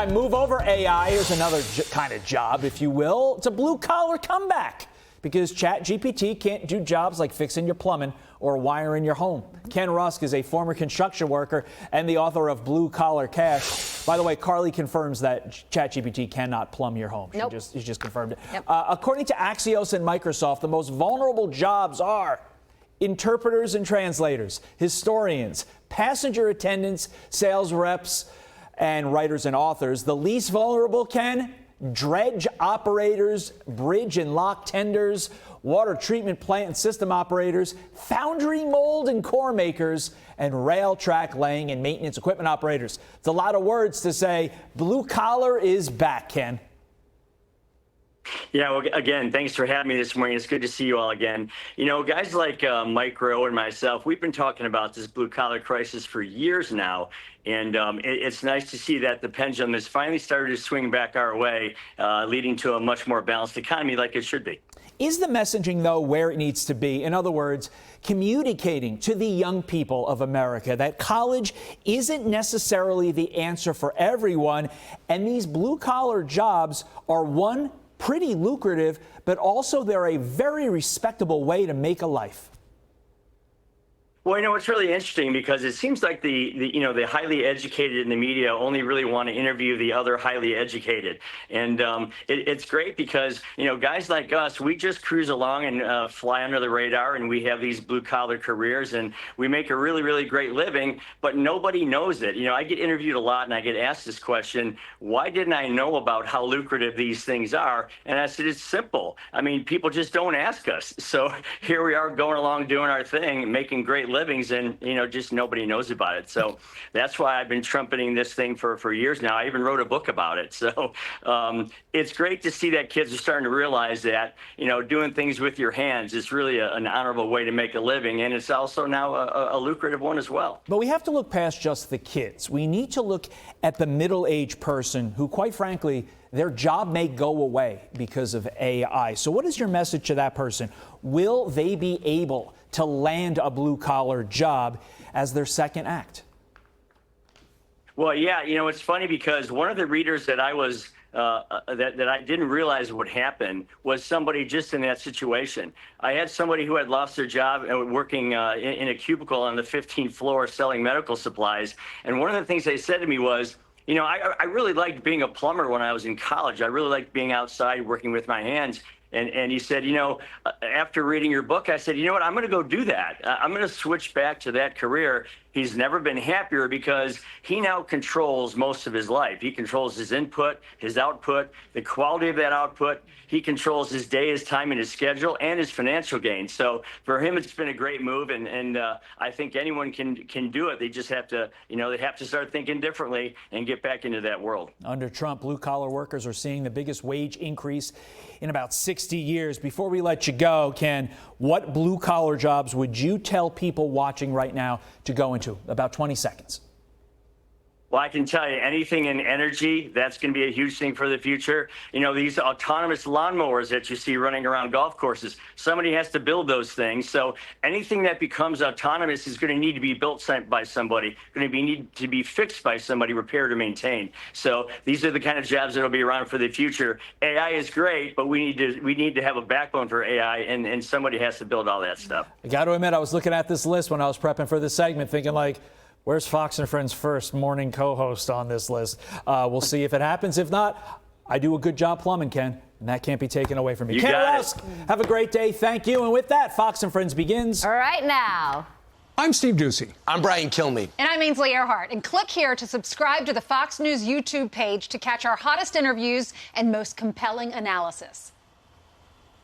Move over AI. Here's another kind of job, if you will. It's a blue-collar comeback because ChatGPT can't do jobs like fixing your plumbing or wiring your home. Ken Rusk is a former construction worker and the author of Blue Collar Cash. By the way, Carly confirms that ChatGPT cannot plumb your home. Nope. She just confirmed it. Yep. According to Axios and Microsoft, the most vulnerable jobs are interpreters and translators, historians, passenger attendants, sales reps, and writers and authors. The least vulnerable, Ken, dredge operators, bridge and lock tenders, water treatment plant and system operators, foundry mold and core makers, and rail track laying and maintenance equipment operators. It's a lot of words to say blue collar is back, Ken. Yeah, well, again, thanks for having me this morning. It's good to see you all again. You know, guys like Mike Rowe and myself, we've been talking about this blue-collar crisis for years now, and it's nice to see that the pendulum has finally started to swing back our way, leading to a much more balanced economy like it should be. Is the messaging, though, where it needs to be? In other words, communicating to the young people of America that college isn't necessarily the answer for everyone, and these blue-collar jobs are, one, pretty lucrative, but also they're a very respectable way to make a life. Well, you know, it's really interesting because it seems like the highly educated in the media only really want to interview the other highly educated. And it's great because, you know, guys like us, we just cruise along and fly under the radar, and we have these blue collar careers and we make a really, really great living, but nobody knows it. You know, I get interviewed a lot and I get asked this question, why didn't I know about how lucrative these things are? And I said, it's simple. I mean, people just don't ask us. So here we are going along doing our thing, making great livings, and you know, just nobody knows about it. So that's why I've been trumpeting this thing for years now. I even wrote a book about it. So it's great to see that kids are starting to realize that, you know, doing things with your hands is really an honorable way to make a living, and it's also now a lucrative one as well. But we have to look past just the kids. We need to look at the middle-aged person who, quite frankly, their job may go away because of AI. So what is your message to that person? Will they be able to land a blue-collar job as their second act? Well, yeah, you know, it's funny because one of the readers that I was that I didn't realize would happen was somebody just in that situation. I had somebody who had lost their job and working in a cubicle on the 15th floor selling medical supplies. And one of the things they said to me was, you know, I really liked being a plumber when I was in college. I really liked being outside working with my hands. And he said, you know, after reading your book, I said, you know what, I'm going to go do that. I'm going to switch back to that career. He's never been happier because he now controls most of his life. He controls his input, his output, the quality of that output. He controls his day, his time, and his schedule, and his financial gain. So for him, it's been a great move, and I think anyone can do it. They just have to, you know, they have to start thinking differently and get back into that world. Under Trump, blue-collar workers are seeing the biggest wage increase in about 60 years. Before we let you go, Ken, what blue-collar jobs would you tell people watching right now to go into? About 20 seconds. Well, I can tell you anything in energy, that's going to be a huge thing for the future. You know, these autonomous lawnmowers that you see running around golf courses, somebody has to build those things. So anything that becomes autonomous is going to need to be built by somebody, going to need to be fixed by somebody, repaired or maintained. So these are the kind of jobs that will be around for the future. AI is great, but we need to have a backbone for AI, and somebody has to build all that stuff. I got to admit, I was looking at this list when I was prepping for this segment thinking like, where's Fox and Friends' first morning co-host on this list? We'll see if it happens. If not, I do a good job plumbing, Ken, and that can't be taken away from me. Ken Rusk, have a great day. Thank you. And with that, Fox and Friends begins. All right now. I'm Steve Doocy. I'm Brian Kilmeade. And I'm Ainsley Earhart. And click here to subscribe to the Fox News YouTube page to catch our hottest interviews and most compelling analysis.